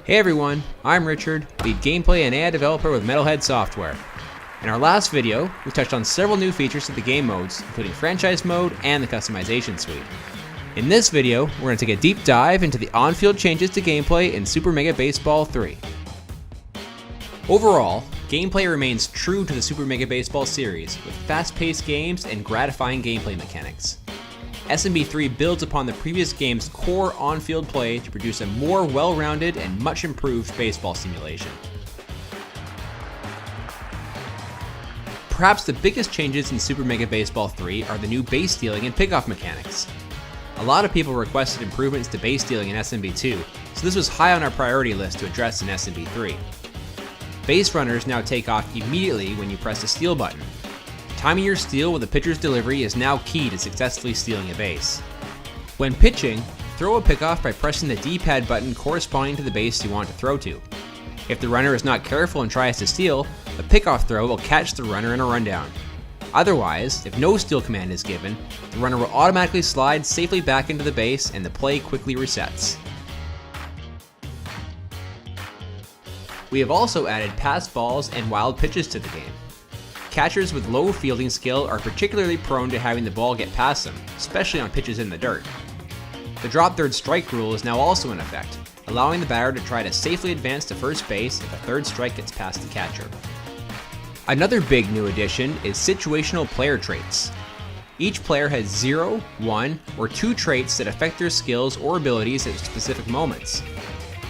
Hey everyone, I'm Richard, lead gameplay and AI developer with Metalhead Software. In our last video, we touched on several new features to the game modes, including franchise mode and the customization suite. In this video, we're going to take a deep dive into the on-field changes to gameplay in Super Mega Baseball 3. Overall, gameplay remains true to the Super Mega Baseball series, with fast-paced games and gratifying gameplay mechanics. SMB3 builds upon the previous game's core on-field play to produce a more well-rounded and much improved baseball simulation. Perhaps the biggest changes in Super Mega Baseball 3 are the new base stealing and pickoff mechanics. A lot of people requested improvements to base stealing in SMB2, so this was high on our priority list to address in SMB3. Base runners now take off immediately when you press the steal button. Timing your steal with a pitcher's delivery is now key to successfully stealing a base. When pitching, throw a pickoff by pressing the D-pad button corresponding to the base you want to throw to. If the runner is not careful and tries to steal, a pickoff throw will catch the runner in a rundown. Otherwise, if no steal command is given, the runner will automatically slide safely back into the base and the play quickly resets. We have also added pass balls and wild pitches to the game. Catchers with low fielding skill are particularly prone to having the ball get past them, especially on pitches in the dirt. The drop third strike rule is now also in effect, allowing the batter to try to safely advance to first base if a third strike gets past the catcher. Another big new addition is situational player traits. Each player has 0, 1, or 2 traits that affect their skills or abilities at specific moments.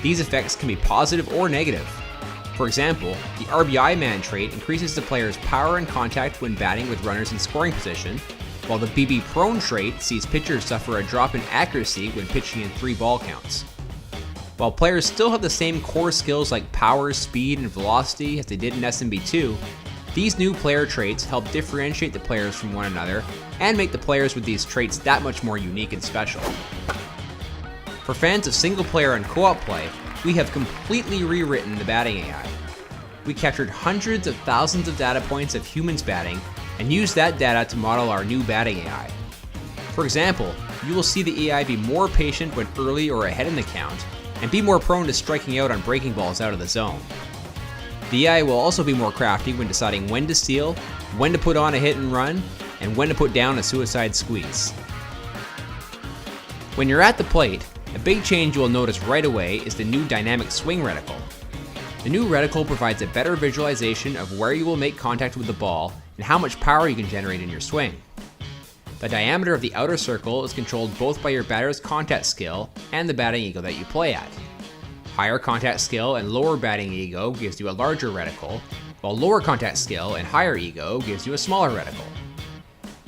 These effects can be positive or negative. For example, the RBI man trait increases the player's power and contact when batting with runners in scoring position, while the BB prone trait sees pitchers suffer a drop in accuracy when pitching in 3 ball counts. While players still have the same core skills like power, speed, and velocity as they did in SMB2, these new player traits help differentiate the players from one another and make the players with these traits that much more unique and special. For fans of single player and co-op play, we have completely rewritten the batting AI. We captured hundreds of thousands of data points of humans batting and used that data to model our new batting AI. For example, you will see the AI be more patient when early or ahead in the count, and be more prone to striking out on breaking balls out of the zone. The AI will also be more crafty when deciding when to steal, when to put on a hit and run, and when to put down a suicide squeeze. When you're at the plate, a big change you will notice right away is the new dynamic swing reticle. The new reticle provides a better visualization of where you will make contact with the ball and how much power you can generate in your swing. The diameter of the outer circle is controlled both by your batter's contact skill and the batting ego that you play at. Higher contact skill and lower batting ego gives you a larger reticle, while lower contact skill and higher ego gives you a smaller reticle.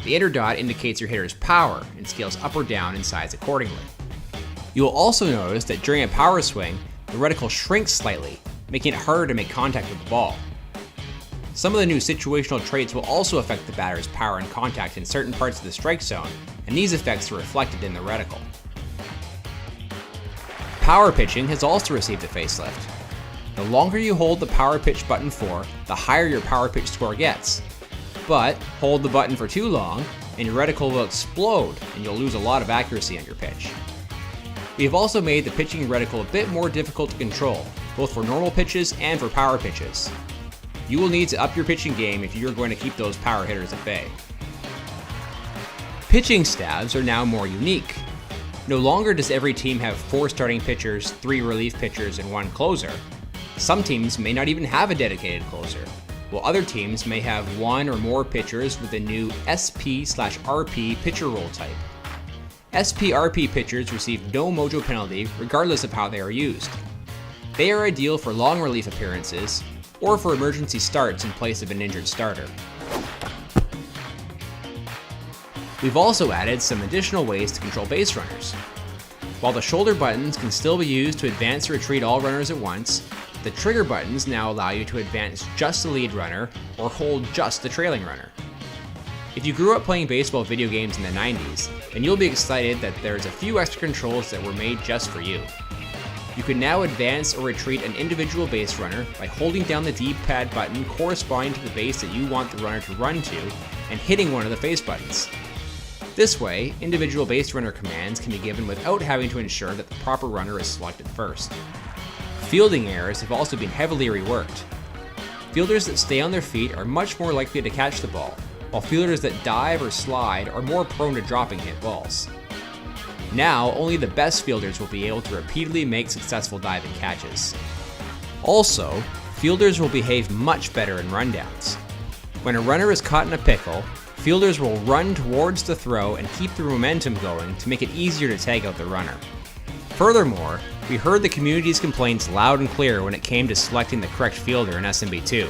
The inner dot indicates your hitter's power and scales up or down in size accordingly. You will also notice that during a power swing, the reticle shrinks slightly, making it harder to make contact with the ball. Some of the new situational traits will also affect the batter's power and contact in certain parts of the strike zone, and these effects are reflected in the reticle. Power pitching has also received a facelift. The longer you hold the power pitch button for, the higher your power pitch score gets. But hold the button for too long, and your reticle will explode, and you'll lose a lot of accuracy on your pitch. We have also made the pitching reticle a bit more difficult to control, both for normal pitches and for power pitches. You will need to up your pitching game if you're going to keep those power hitters at bay. Pitching staffs are now more unique. No longer does every team have 4 starting pitchers, 3 relief pitchers, and 1 closer. Some teams may not even have a dedicated closer, while other teams may have 1 or more pitchers with a new SP/RP pitcher role type. SP/RP pitchers receive no mojo penalty regardless of how they are used. They are ideal for long relief appearances or for emergency starts in place of an injured starter. We've also added some additional ways to control base runners. While the shoulder buttons can still be used to advance or retreat all runners at once, the trigger buttons now allow you to advance just the lead runner or hold just the trailing runner. If you grew up playing baseball video games in the 90s, then you'll be excited that there's a few extra controls that were made just for you. You can now advance or retreat an individual base runner by holding down the D-pad button corresponding to the base that you want the runner to run to and hitting one of the face buttons. This way, individual base runner commands can be given without having to ensure that the proper runner is selected first. Fielding errors have also been heavily reworked. Fielders that stay on their feet are much more likely to catch the ball, while fielders that dive or slide are more prone to dropping hit balls. Now, only the best fielders will be able to repeatedly make successful diving catches. Also, fielders will behave much better in rundowns. When a runner is caught in a pickle, fielders will run towards the throw and keep the momentum going to make it easier to tag out the runner. Furthermore, we heard the community's complaints loud and clear when it came to selecting the correct fielder in SMB2.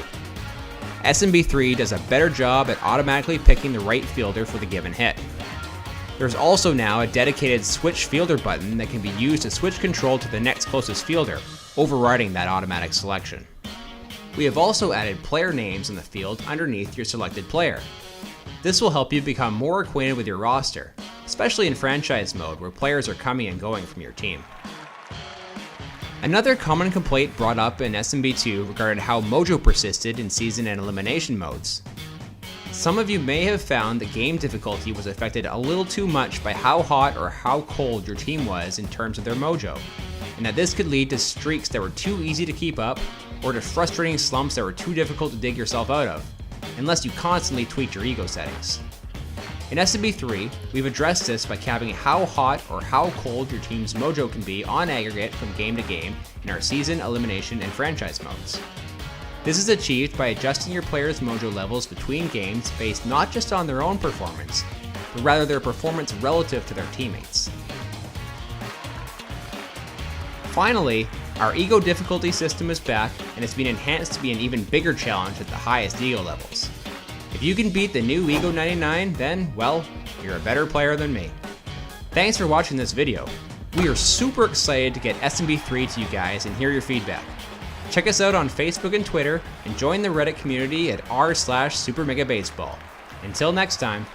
SMB3 does a better job at automatically picking the right fielder for the given hit. There's also now a dedicated switch fielder button that can be used to switch control to the next closest fielder, overriding that automatic selection. We have also added player names in the field underneath your selected player. This will help you become more acquainted with your roster, especially in franchise mode where players are coming and going from your team. Another common complaint brought up in SMB2 regarded how mojo persisted in season and elimination modes. Some of you may have found that game difficulty was affected a little too much by how hot or how cold your team was in terms of their mojo, and that this could lead to streaks that were too easy to keep up or to frustrating slumps that were too difficult to dig yourself out of, unless you constantly tweaked your ego settings. In SMB3, we've addressed this by capping how hot or how cold your team's mojo can be on aggregate from game to game in our season, elimination, and franchise modes. This is achieved by adjusting your players' mojo levels between games based not just on their own performance, but rather their performance relative to their teammates. Finally, our ego difficulty system is back and it's been enhanced to be an even bigger challenge at the highest ego levels. If you can beat the new Ego 99, then, well, you're a better player than me. Thanks for watching this video. We are super excited to get SMB3 to you guys and hear your feedback. Check us out on Facebook and Twitter, and join the Reddit community at r/SuperMegaBaseball. Until next time.